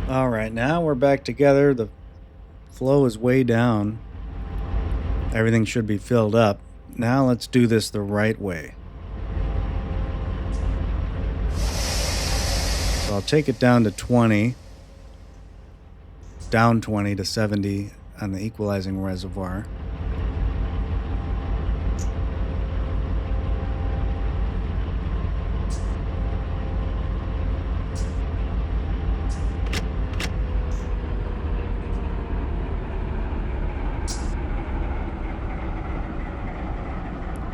All right, now we're back together. The flow is way down. Everything should be filled up. Now let's do this the right way. So I'll take it down to 20, down 20 to 70 on the equalizing reservoir.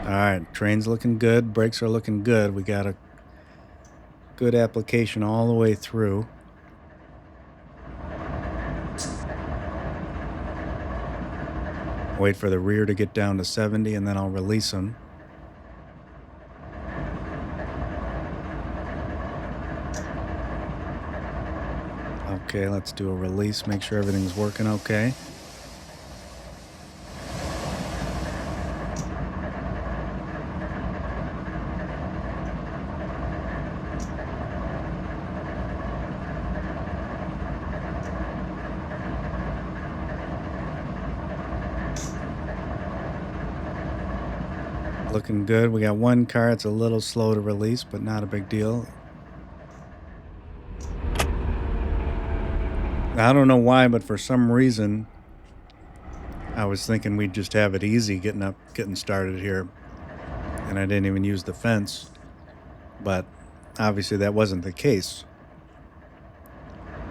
All right, train's looking good, brakes are looking good. We got a good application all the way through. Wait for the rear to get down to 70 and then I'll release them. Okay, let's do a release, make sure everything's working okay. Looking good. We got one car. It's a little slow to release, but not a big deal. I don't know why, but for some reason, I was thinking we'd just have it easy getting started here. And I didn't even use the fence. But obviously that wasn't the case.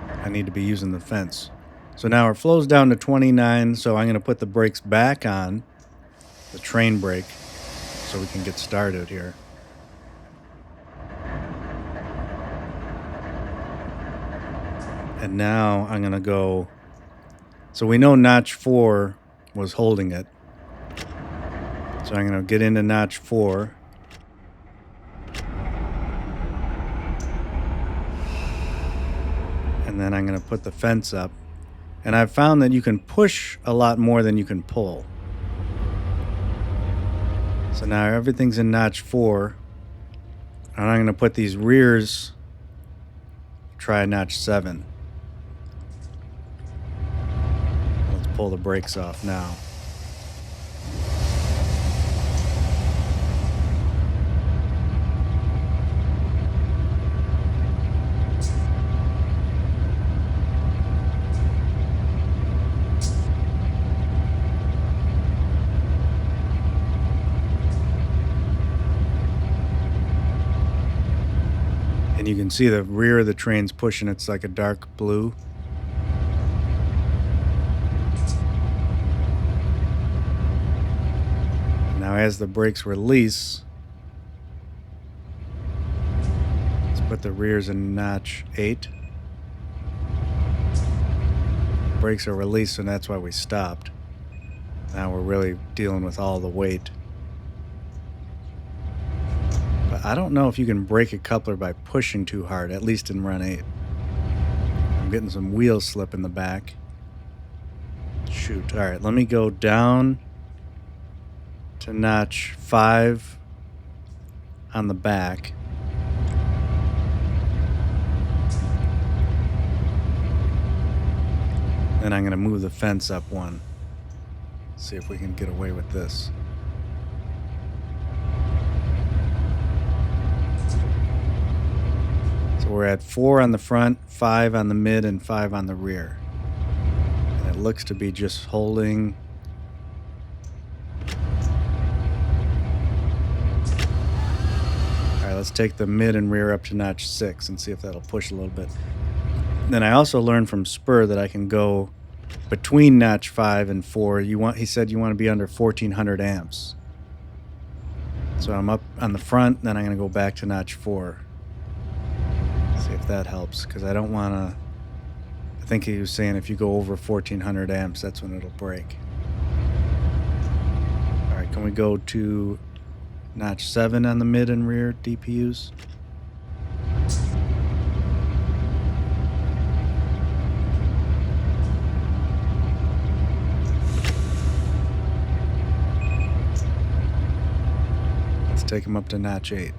I need to be using the fence. So now our flow's down to 29, so I'm going to put the brakes back on, the train brake, so we can get started here. And now I'm going to go, so we know notch 4 was holding it. So I'm going to get into notch 4. And then I'm going to put the fence up. And I've found that you can push a lot more than you can pull. So now everything's in notch 4. And I'm going to put these rears, try notch 7. Let's pull the brakes off now. And you can see the rear of the train's pushing. It's like a dark blue. Now as the brakes release, let's put the rears in notch 8. Brakes are released, and that's why we stopped. Now we're really dealing with all the weight. But I don't know if you can break a coupler by pushing too hard, at least in run 8. I'm getting some wheel slip in the back. Shoot. All right, let me go down to notch 5 on the back. Then I'm going to move the fence up one. See if we can get away with this. So we're at 4 on the front, 5 on the mid, and 5 on the rear. And it looks to be just holding. All right, let's take the mid and rear up to notch 6 and see if that'll push a little bit. Then I also learned from Spur that I can go between notch 5 and 4. He said you want to be under 1400 amps. So I'm up on the front, then I'm going to go back to notch 4. See if that helps, because I don't want to. I think he was saying if you go over 1400 amps, that's when it'll break. All right, can we go to notch 7 on the mid and rear DPUs? Take them up to notch 8.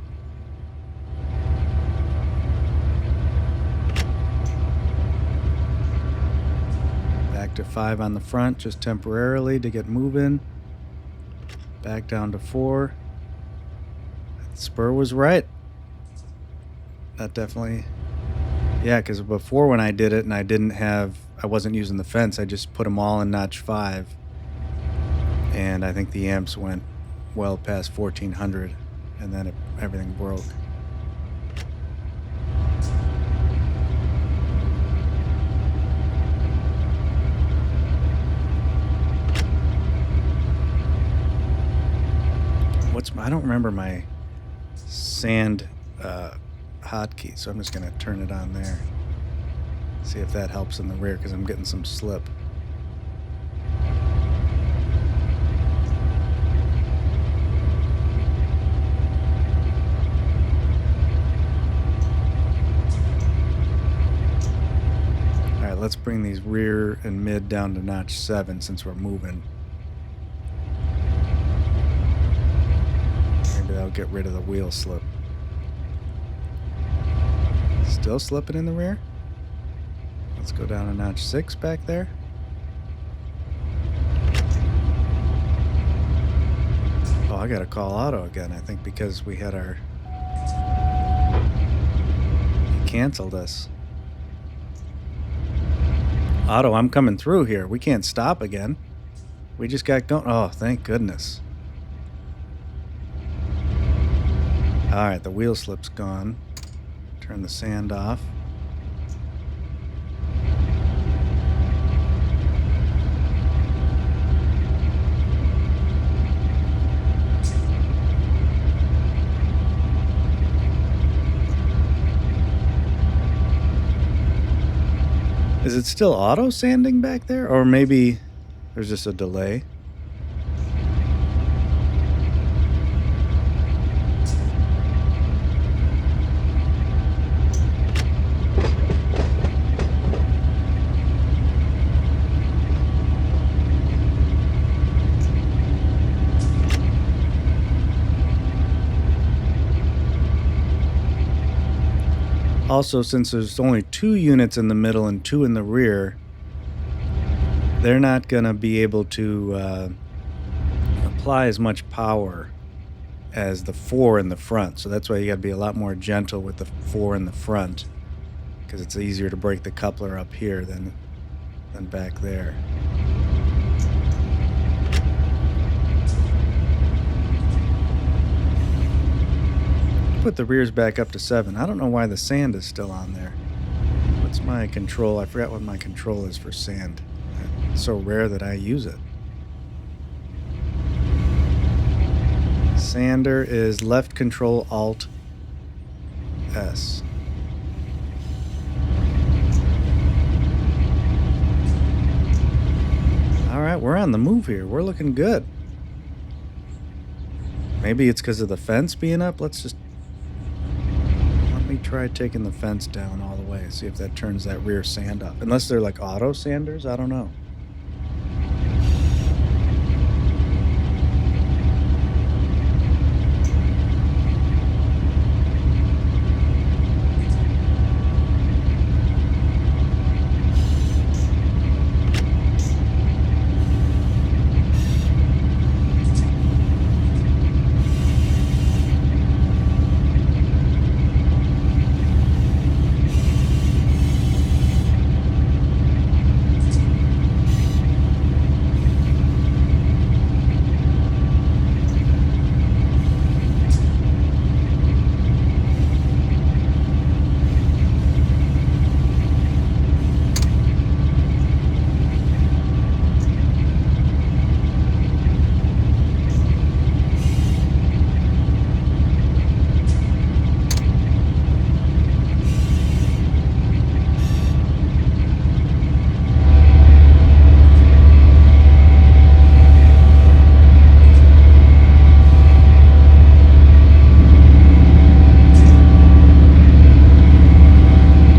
back to 5 on the front just temporarily to get moving. Back down to 4. Spur was right. That definitely, yeah, because before when I did it and I wasn't using the fence, I just put them all in notch 5. And I think the amps went well past 1400, and then everything broke. I don't remember my sand hotkey, so I'm just going to turn it on there. See if that helps in the rear, because I'm getting some slip. Alright, let's bring these rear and mid down to notch 7 since we're moving. Maybe that'll get rid of the wheel slip. Still slipping in the rear? Let's go down to notch 6 back there. Oh, I gotta call auto again, I think, because we had our... He canceled us. Auto, I'm coming through here. We can't stop again. We just got going. Oh, thank goodness. Alright, the wheel slip's gone. Turn the sand off. Is it still auto sanding back there? Or maybe there's just a delay? Also, since there's only 2 units in the middle and 2 in the rear, they're not going to be able to apply as much power as the 4 in the front. So that's why you got to be a lot more gentle with the 4 in the front, because it's easier to break the coupler up here than back there. Put the rears back up to 7. I don't know why the sand is still on there. What's my control? I forgot what my control is for sand. It's so rare that I use it. Sander is left control Alt S. Alright, we're on the move here. We're looking good. Maybe it's because of the fence being up. Let me try taking the fence down all the way. See if that turns that rear sand up. Unless they're like auto sanders, I don't know.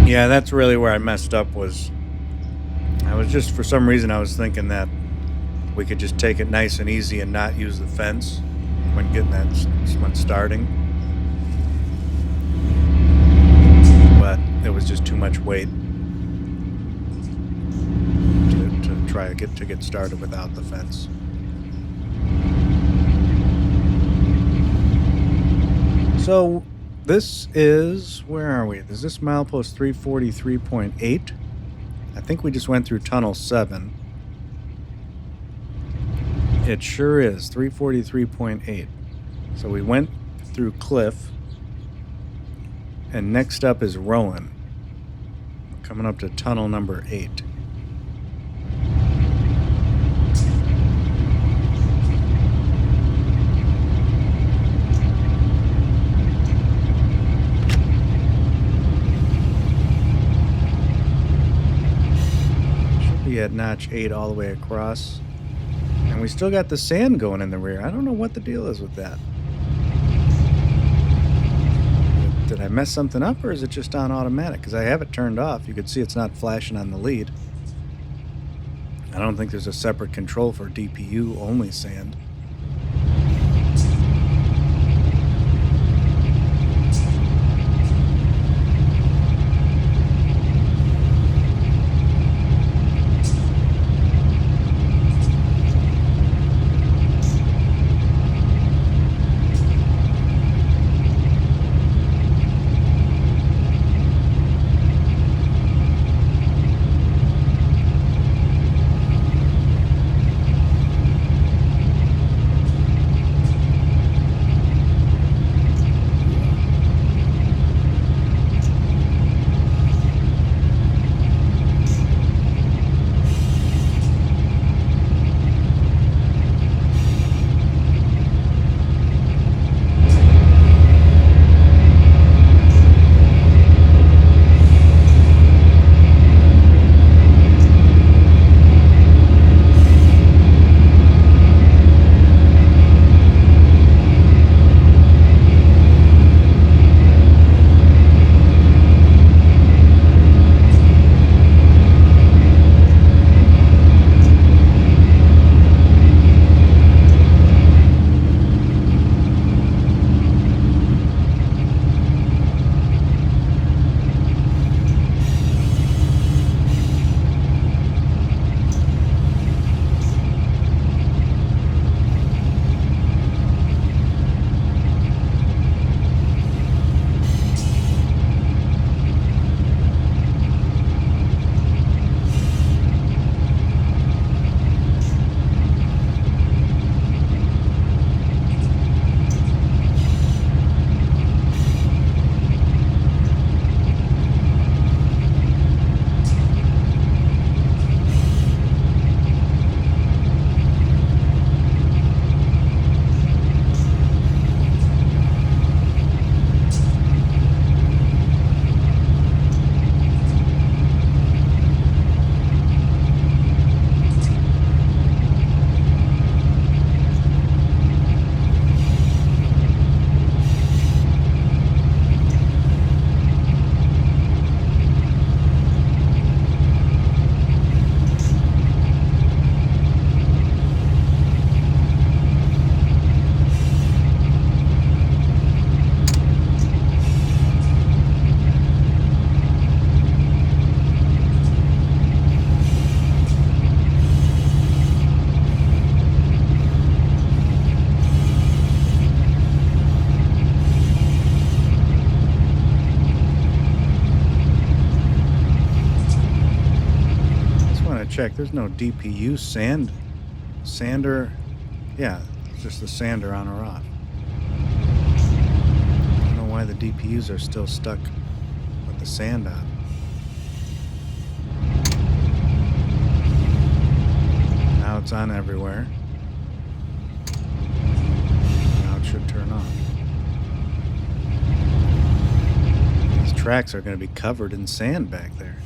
Yeah, that's really where I messed up. Was I was just, for some reason I was thinking that we could just take it nice and easy and not use the fence when starting, but it was just too much weight to try to get started without the fence. So this is, where are we? Is this milepost 343.8? I think we just went through tunnel 7. It sure is 343.8. So we went through Cliff, and next up is Rowen. We're coming up to tunnel number 8. Should be at notch 8 all the way across. And we still got the sand going in the rear. I don't know what the deal is with that. Did I mess something up, or is it just on automatic? Because I have it turned off. You can see it's not flashing on the lead. I don't think there's a separate control for DPU only sand. Check. There's no DPU sander. Yeah, it's just the sander on or off. I don't know why the DPUs are still stuck with the sand on. Now it's on everywhere. Now it should turn off. These tracks are going to be covered in sand back there.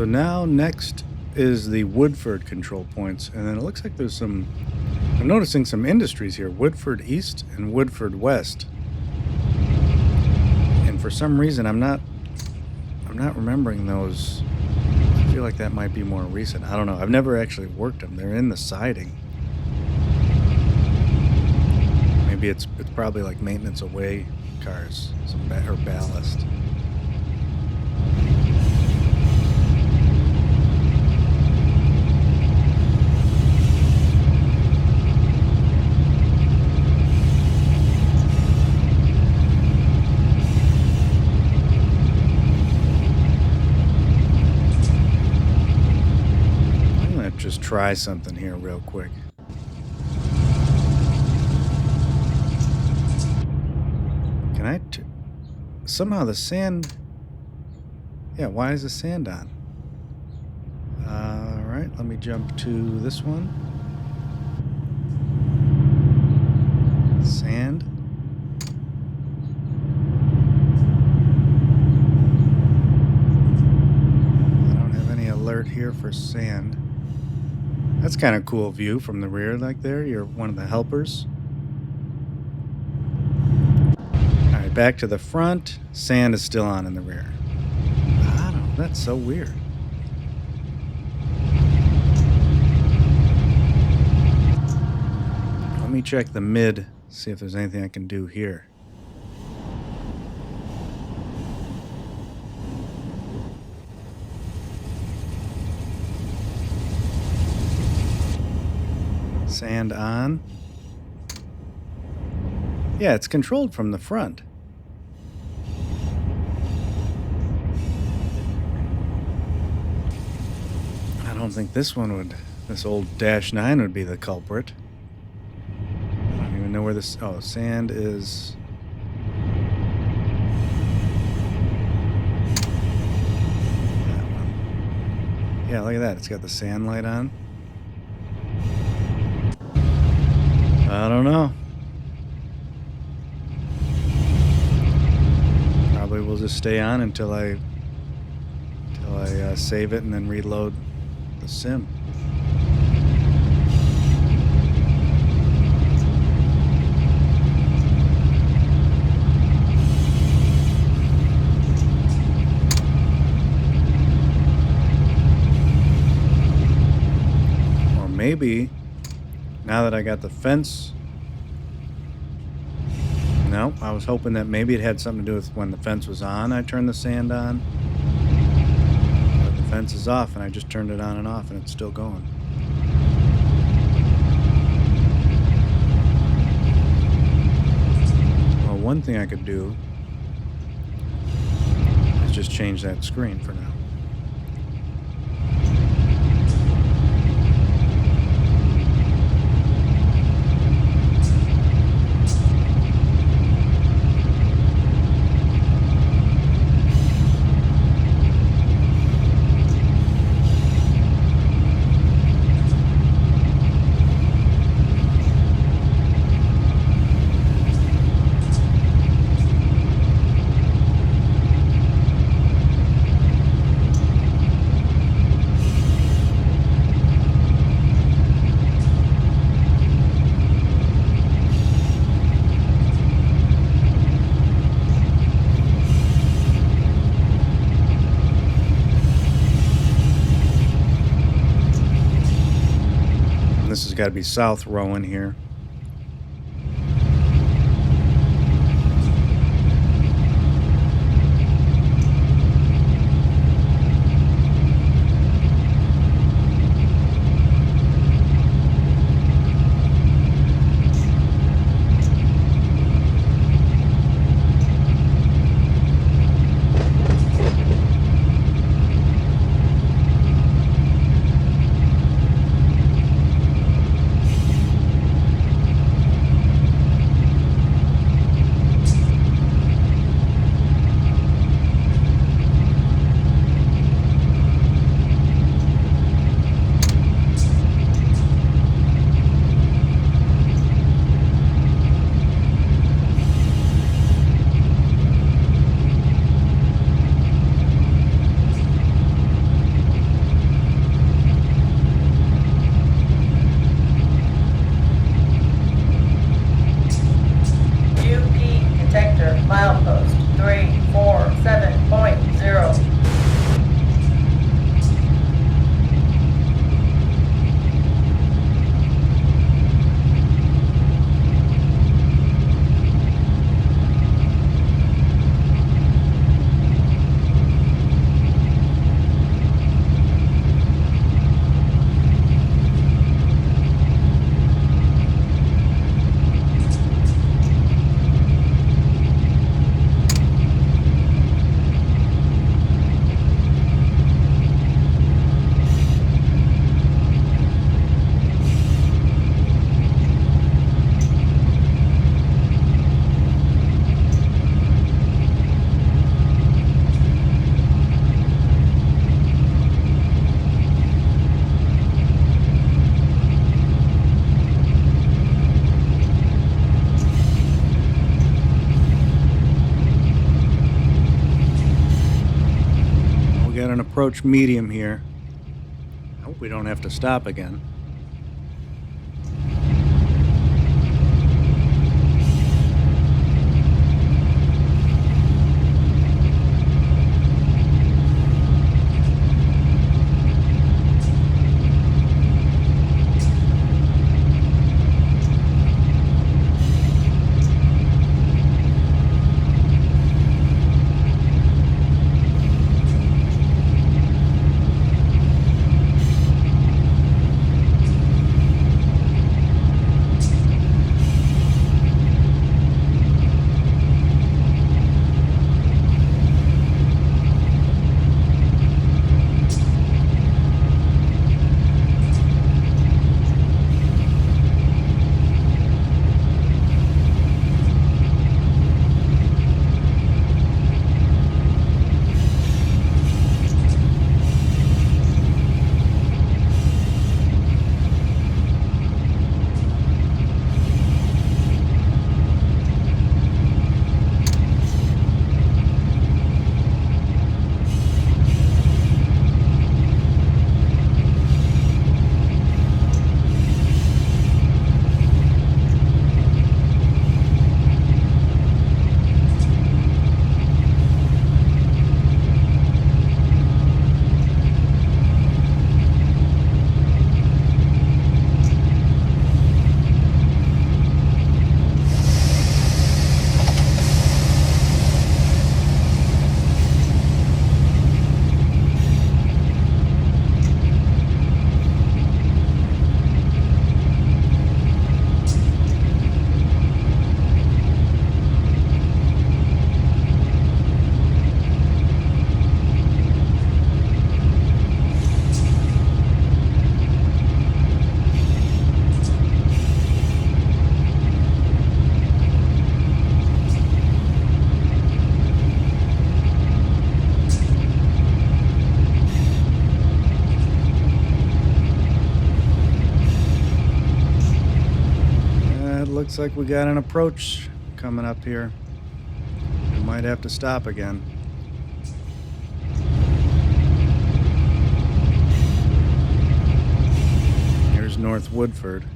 So now next is the Woodford control points, and then it looks like there's some. I'm noticing some industries here: Woodford East and Woodford West. And for some reason, I'm not remembering those. I feel like that might be more recent. I don't know. I've never actually worked them. They're in the siding. Maybe it's probably like maintenance away cars, some or ballast. I'm gonna just try something here real quick. Can I? Somehow the sand. Yeah, why is the sand on? All right, let me jump to this one. Sand. I don't have any alert here for sand. That's kind of cool view from the rear, like there. You're one of the helpers. All right, back to the front. Sand is still on in the rear. I don't know. That's so weird. Let me check the mid, see if there's anything I can do here. Sand on. Yeah, it's controlled from the front. I don't think this old -9 would be the culprit. I don't even know where this, oh, sand is. That one. Yeah, look at that. It's got the sand light on. I don't know. Probably will just stay on until I save it and then reload the sim. Or maybe now that I got the fence. No, I was hoping that maybe it had something to do with when the fence was on, I turned the sand on. But the fence is off and I just turned it on and off and it's still going. Well, one thing I could do is just change that screen for now. This has got to be South Rowen here. Got an approach medium here. I hope we don't have to stop again. Looks like we got an approach coming up here. We might have to stop again. Here's North Woodford.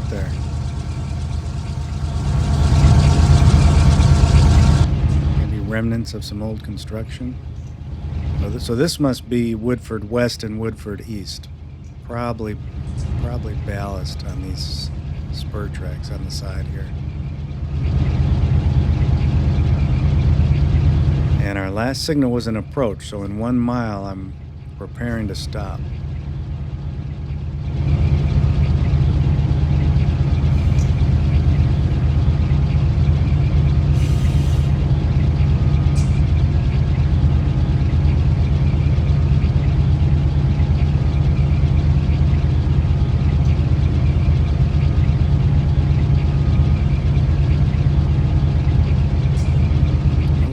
got there? Maybe remnants of some old construction. So this must be Woodford West and Woodford East. Probably ballast on these spur tracks on the side here. And our last signal was an approach, so in 1 mile I'm preparing to stop.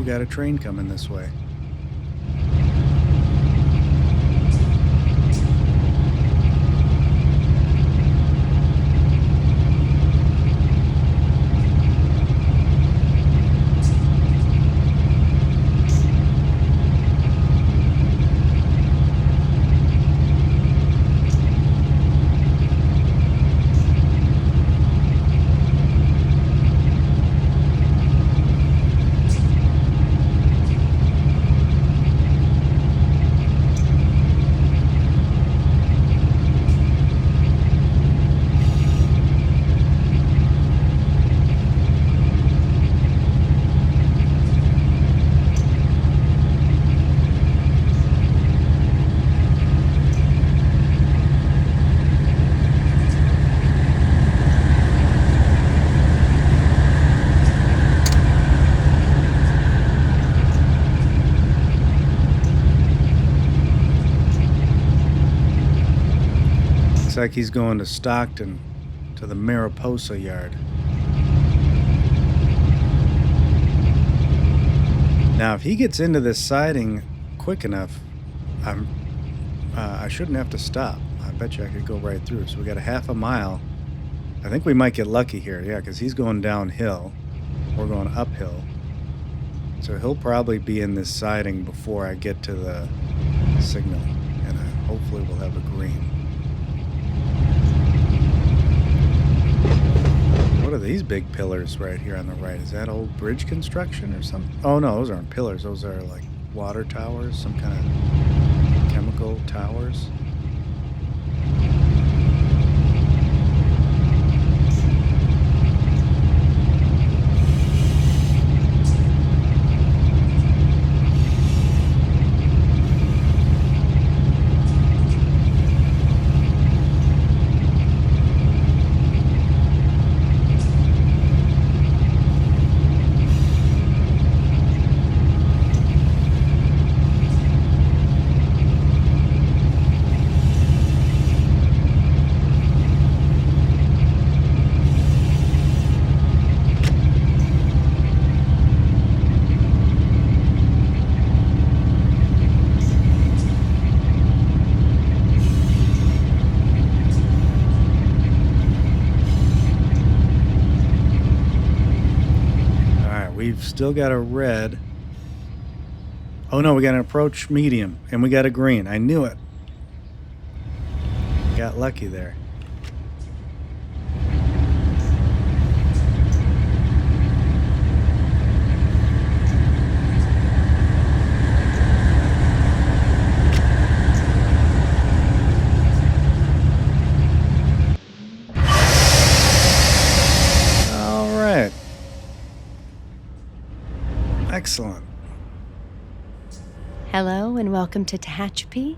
Got a train coming this way. Looks like he's going to Stockton, to the Mariposa yard. Now, if he gets into this siding quick enough, I shouldn't have to stop. I bet you I could go right through. So we got a half a mile. I think we might get lucky here, yeah, because he's going downhill. We're going uphill. So he'll probably be in this siding before I get to the signal, and hopefully we'll have a green. What are these big pillars right here on the right? Is that old bridge construction or something? Oh no, those aren't pillars. Those are like water towers, some kind of chemical towers. We've still got a red. Oh no, we got an approach medium, and we got a green. I knew it. Got lucky there. All right. Excellent. Hello and welcome to Tehachapi.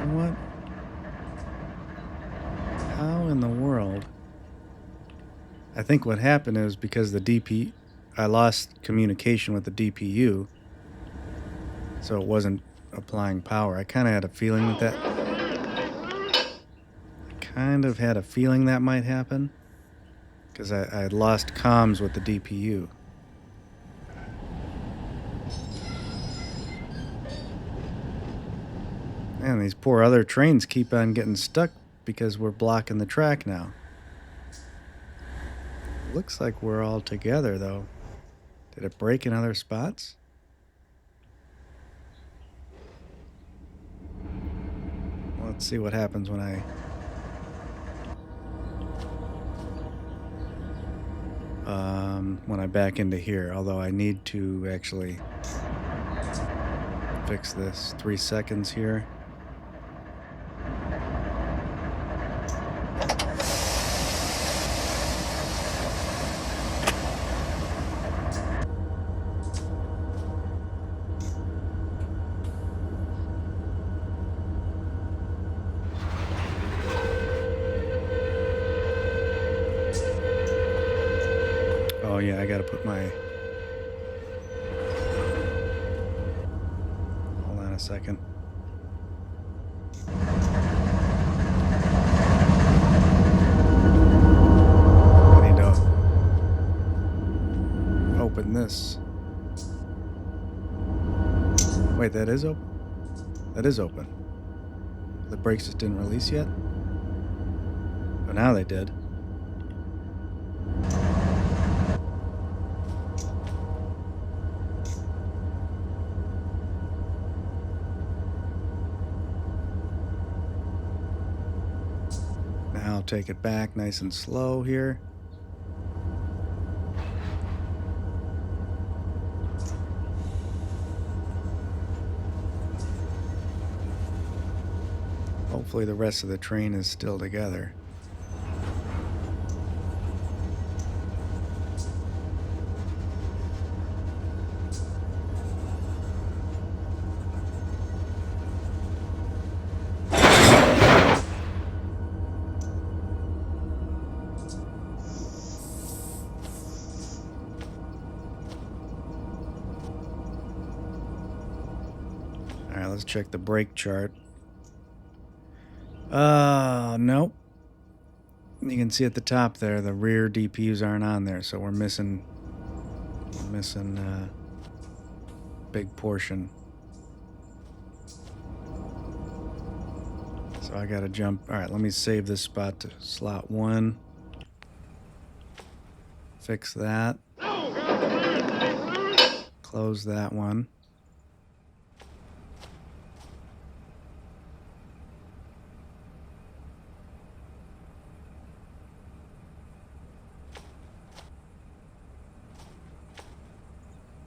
What? How in the world? I think what happened is because I lost communication with the DPU, so it wasn't applying power. I kind of had a feeling that might happen. Because I had lost comms with the DPU. Man, these poor other trains keep on getting stuck because we're blocking the track now. Looks like we're all together, though. Did it break in other spots? Well, let's see what happens when I back into here. Although I need to actually fix this. 3 seconds here. Oh yeah, I gotta put my... Hold on a second. I need to open this. Wait, that is open? That is open. The brakes just didn't release yet? Oh, now they did. Now I'll take it back nice and slow here. Hopefully the rest of the train is still together. Alright, let's check the brake chart. Nope. You can see at the top there, the rear DPUs aren't on there, so we're missing a big portion. So I gotta jump. Alright, let me save this spot to slot 1. Fix that. Close that one.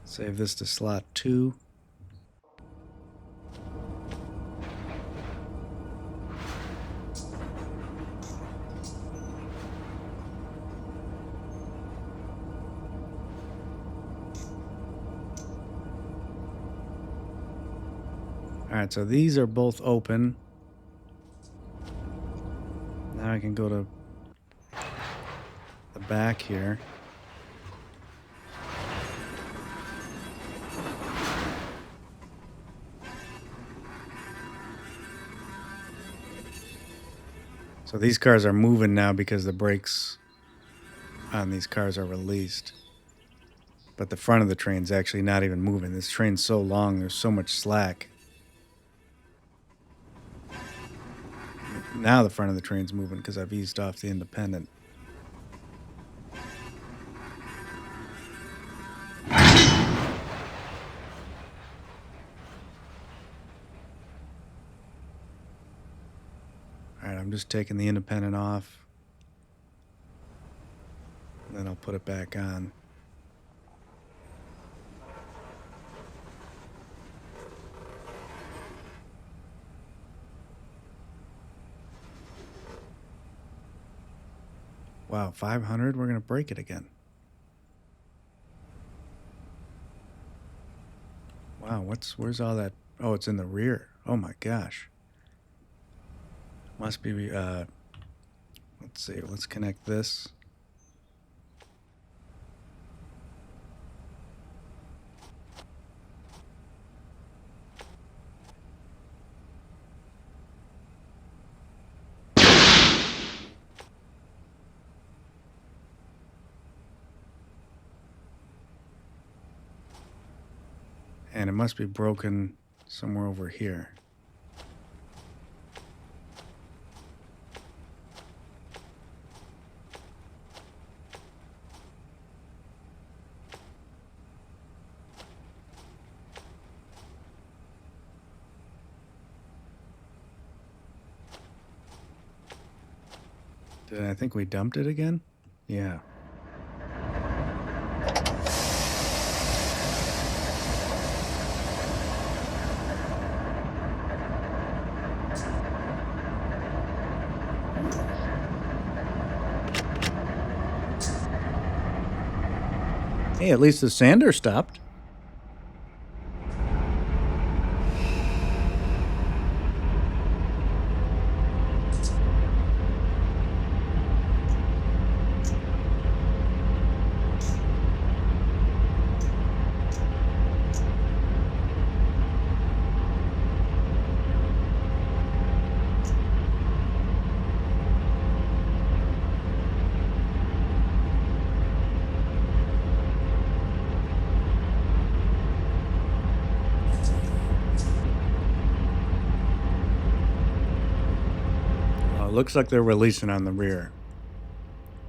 Save this to slot 2. Alright, so these are both open. Now I can go to the back here. So these cars are moving now because the brakes on these cars are released. But the front of the train's actually not even moving. This train's so long, there's so much slack. Now the front of the train's moving because I've eased off the independent. Alright, I'm just taking the independent off. Then I'll put it back on. Wow, 500? We're going to break it again. Wow, where's all that? Oh, it's in the rear. Oh my gosh. Must be, let's see, let's connect this. And it must be broken somewhere over here. Did I think we dumped it again? Yeah. Hey, at least the sander stopped. It looks like they're releasing on the rear.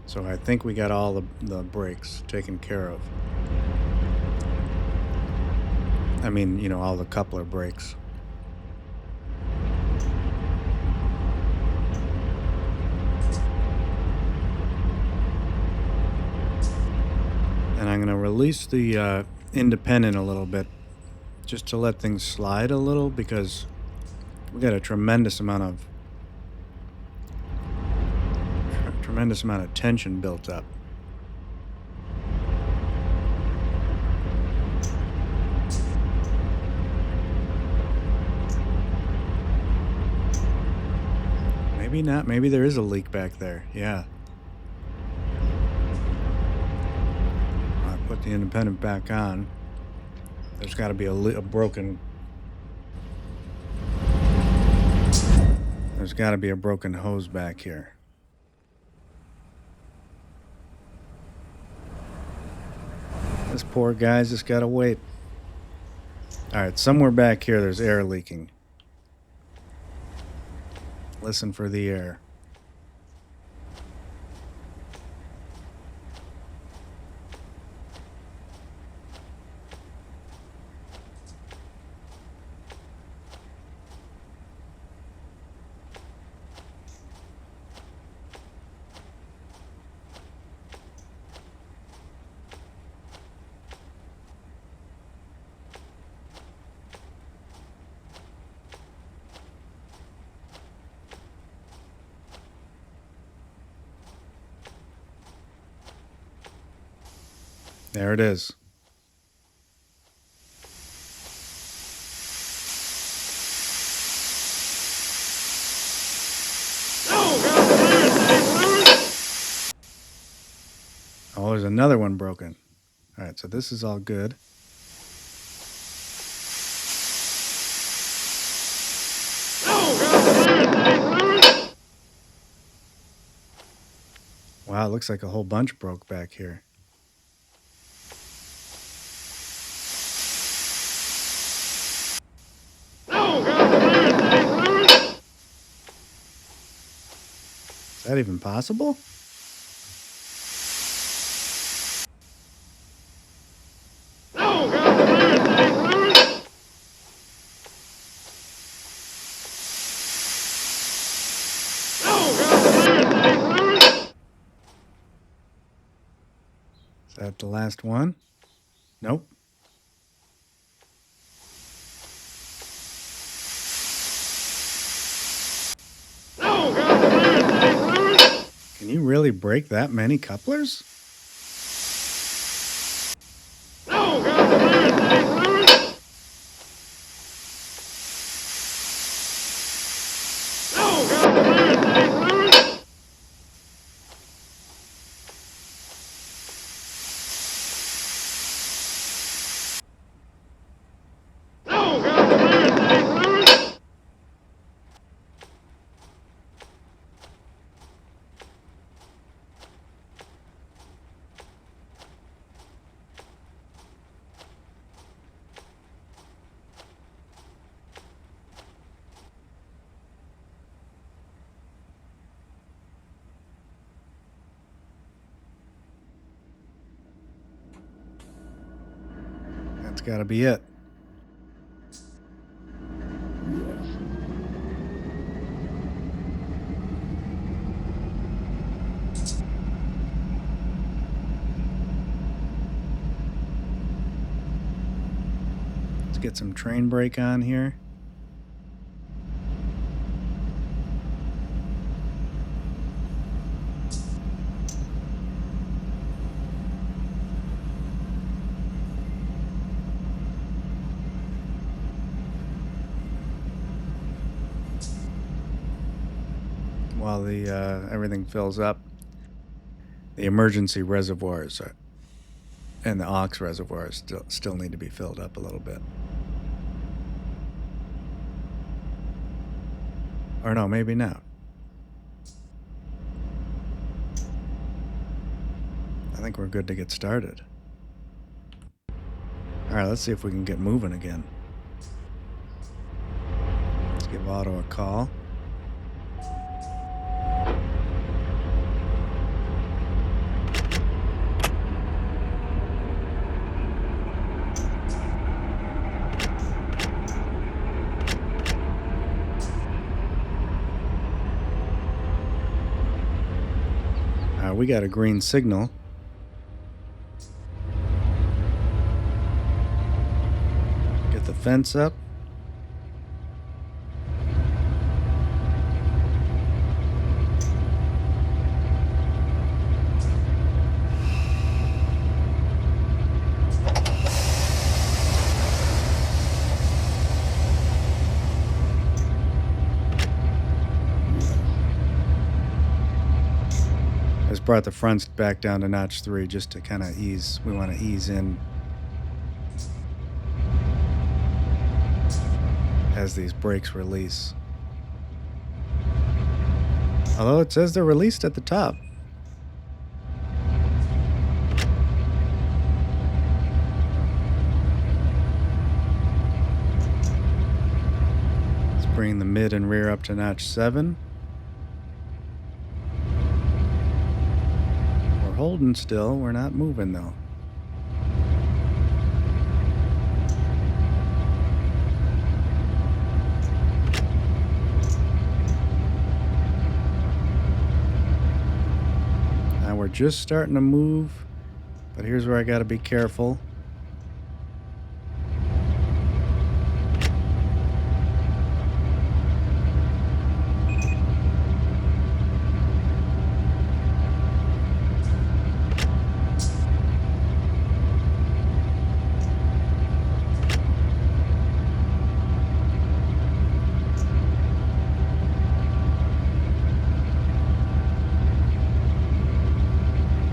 So I think we got all the brakes taken care of. I mean, you know, all the coupler brakes. And I'm going to release the independent a little bit just to let things slide a little, because we got a tremendous amount of tension built up. Maybe not. Maybe there is a leak back there. Yeah. I put the independent back on. There's got to be a broken. There's got to be a broken hose back here. This poor guy's just got to wait. All right, somewhere back here there's air leaking. Listen for the air. There it is. Oh, there's another one broken. All right, so this is all good. Wow, it looks like a whole bunch broke back here. Is that even possible? Is that the last one? Nope. Can you really break that many couplers? That's got to be it. Let's get some train brake on here. While the everything fills up, the emergency reservoirs and the aux reservoirs still need to be filled up a little bit. Or no, maybe not. I think we're good to get started. All right, let's see if we can get moving again. Let's give Otto a call. We got a green signal. Get the fence up. Brought the fronts back down to notch 3 just to kind of ease. We want to ease in as these brakes release. Although it says they're released at the top. Let's bring the mid and rear up to notch 7. Holding still, we're not moving though. Now we're just starting to move, but here's where I got to be careful.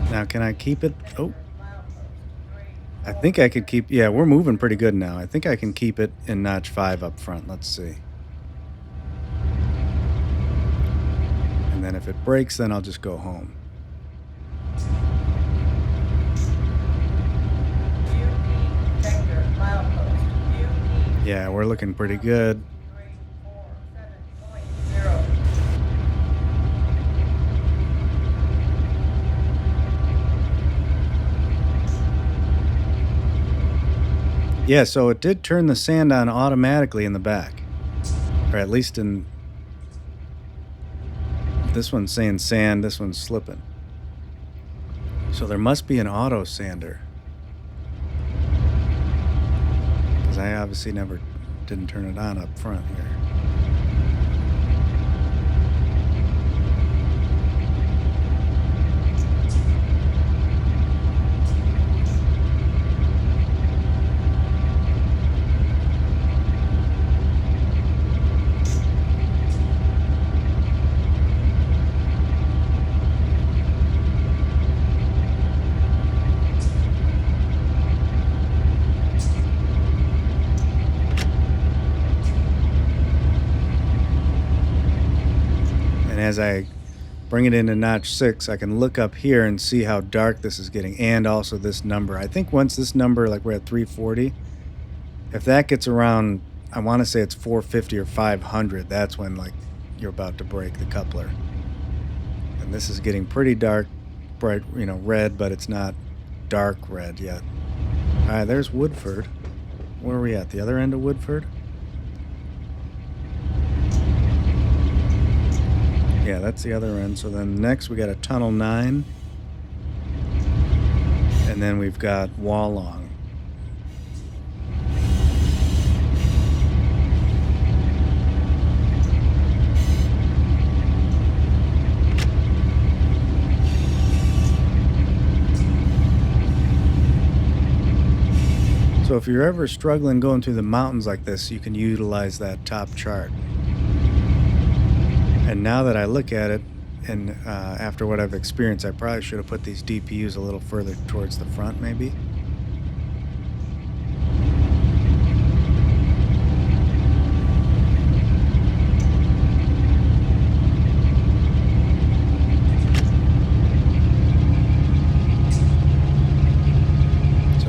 Now, can I keep it? Oh, I think I could keep. Yeah, we're moving pretty good now. I think I can keep it in notch 5 up front. Let's see. And then if it breaks, then I'll just go home. Yeah, we're looking pretty good. Yeah, so it did turn the sand on automatically in the back. Or at least in... This one's saying sand, this one's slipping. So there must be an auto sander. Because I obviously didn't turn it on up front here. As I bring it into notch 6, I can look up here and see how dark this is getting, and also this number. I think once this number, like we're at 340, if that gets around, I want to say it's 450 or 500, that's when like you're about to break the coupler. And this is getting pretty dark, bright, red, but it's not dark red yet. All right, there's Woodford. Where are we at? The other end of Woodford? Yeah, that's the other end. So then next we got a Tunnel 9. And then we've got Wallong. So if you're ever struggling going through the mountains like this, you can utilize that top chart. And now that I look at it, and after what I've experienced, I probably should have put these DPUs a little further towards the front, maybe.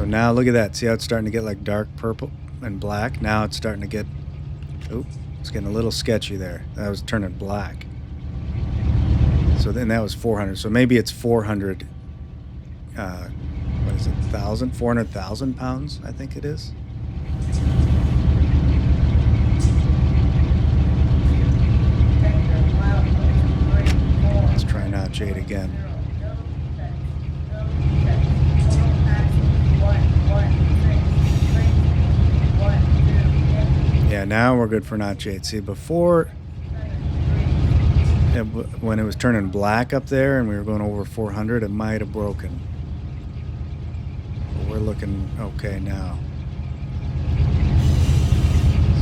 Now look at that. See how it's starting to get like dark purple and black? Now it's starting to get, oh, it's getting a little sketchy there. That was turning black. So then that was 400. So maybe it's 400, what is it, 1,000? 400,000 pounds, I think it is. Let's try Notch 8 again. Yeah, now we're good for Notch 8. See, before, when it was turning black up there and we were going over 400, it might have broken. But we're looking okay now.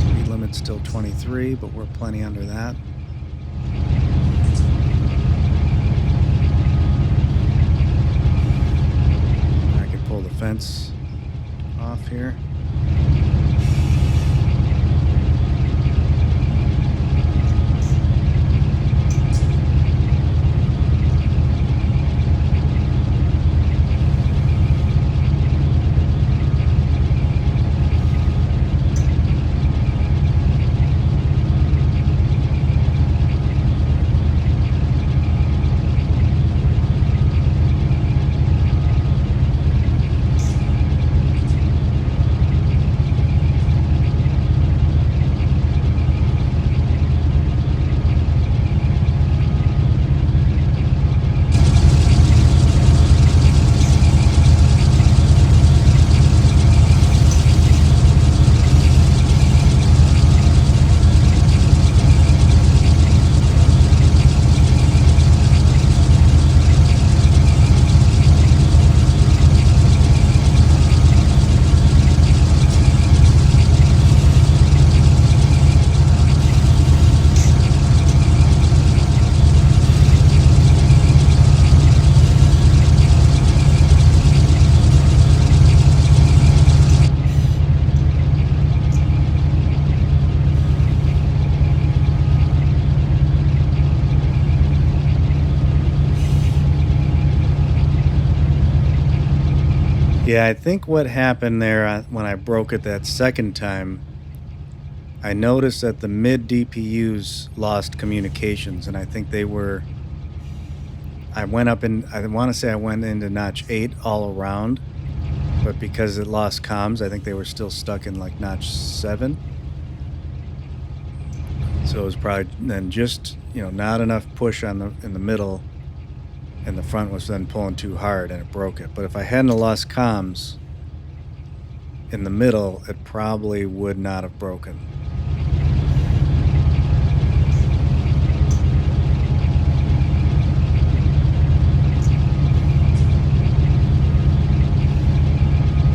Speed limit's still 23, but we're plenty under that. I could pull the fence off here. Yeah, I think what happened there when I broke it that second time, I noticed that the mid DPUs lost communications, and I think they were, I went up in, I want to say I went into Notch 8 all around, but because it lost comms, I think they were still stuck in like Notch 7. So it was probably then just, not enough push in the middle, and the front was then pulling too hard and it broke it. But if I hadn't lost comms in the middle, it probably would not have broken.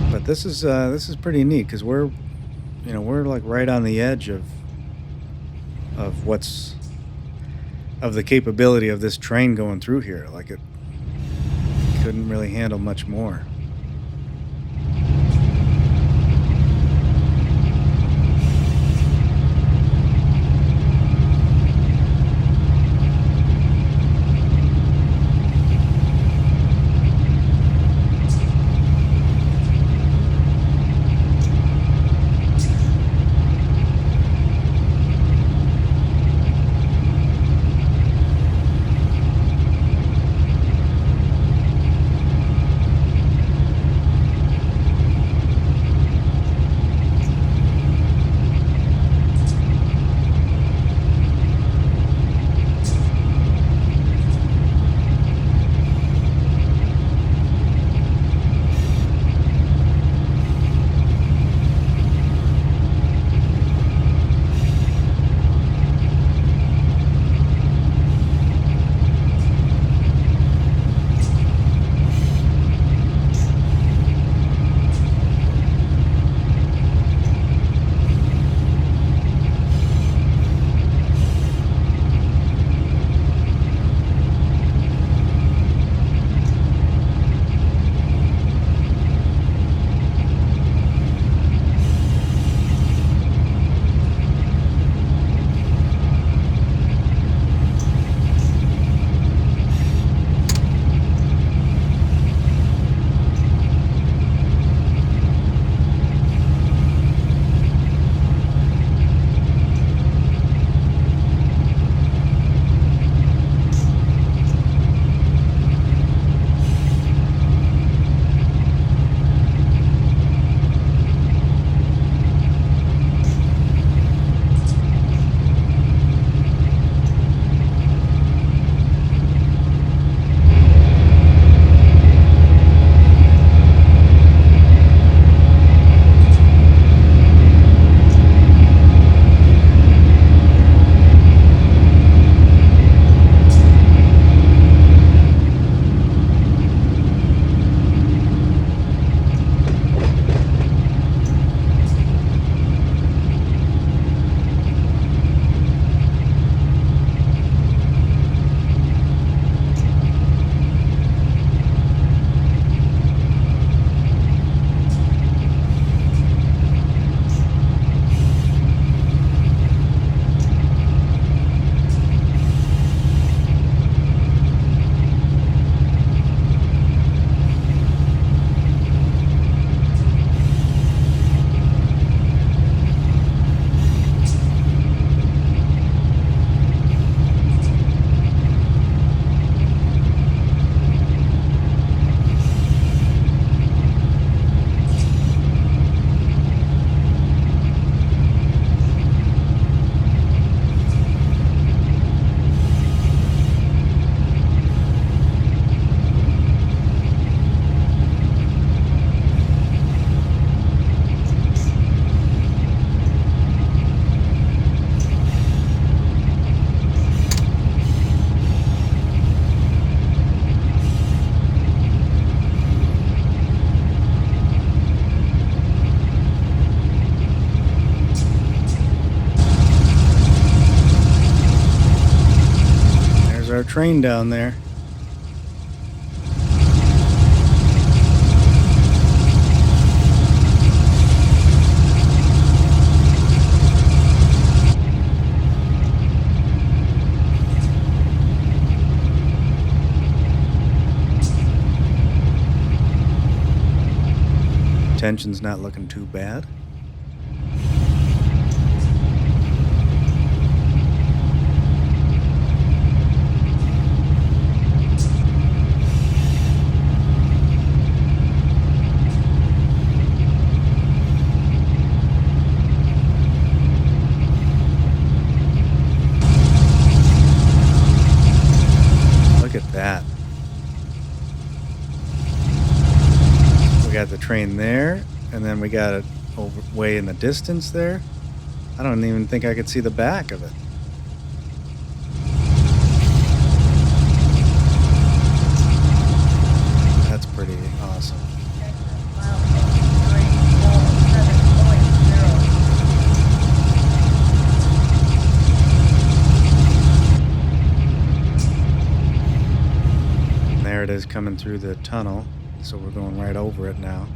But this is pretty neat because we're like right on the edge of the capability of this train going through here. Like, it couldn't really handle much more. train down there. Tension's not looking too bad. Look at that. We got the train there, and then we got it over way in the distance there. I don't even think I could see the back of it. That's pretty awesome. And there it is coming through the tunnel. So we're going right over it now.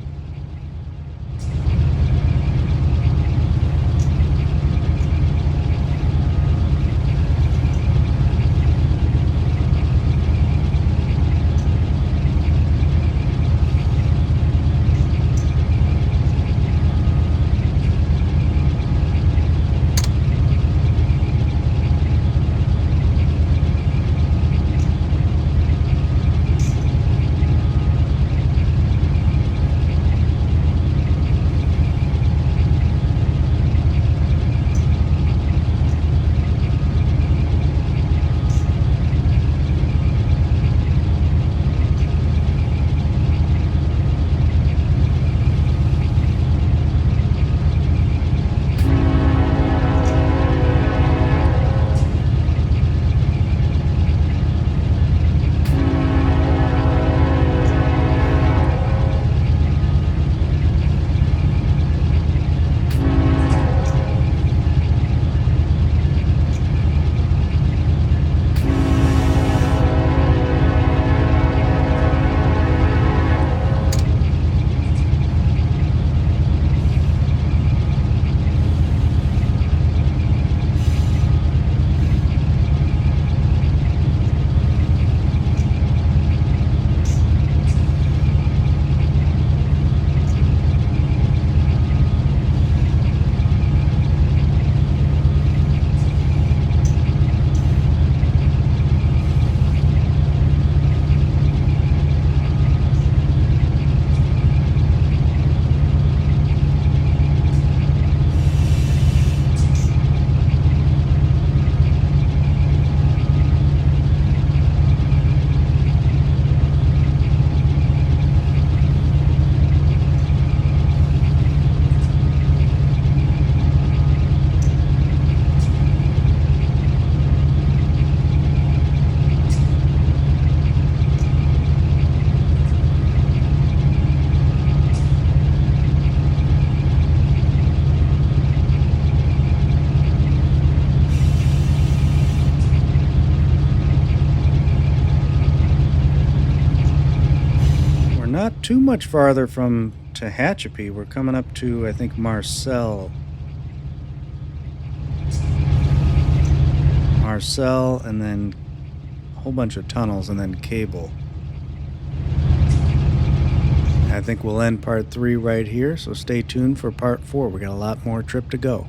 Not too much farther from Tehachapi. We're coming up to, I think, Marcel, and then a whole bunch of tunnels, and then cable. I think we'll end part 3 right here, so stay tuned for part 4. We got a lot more trip to go.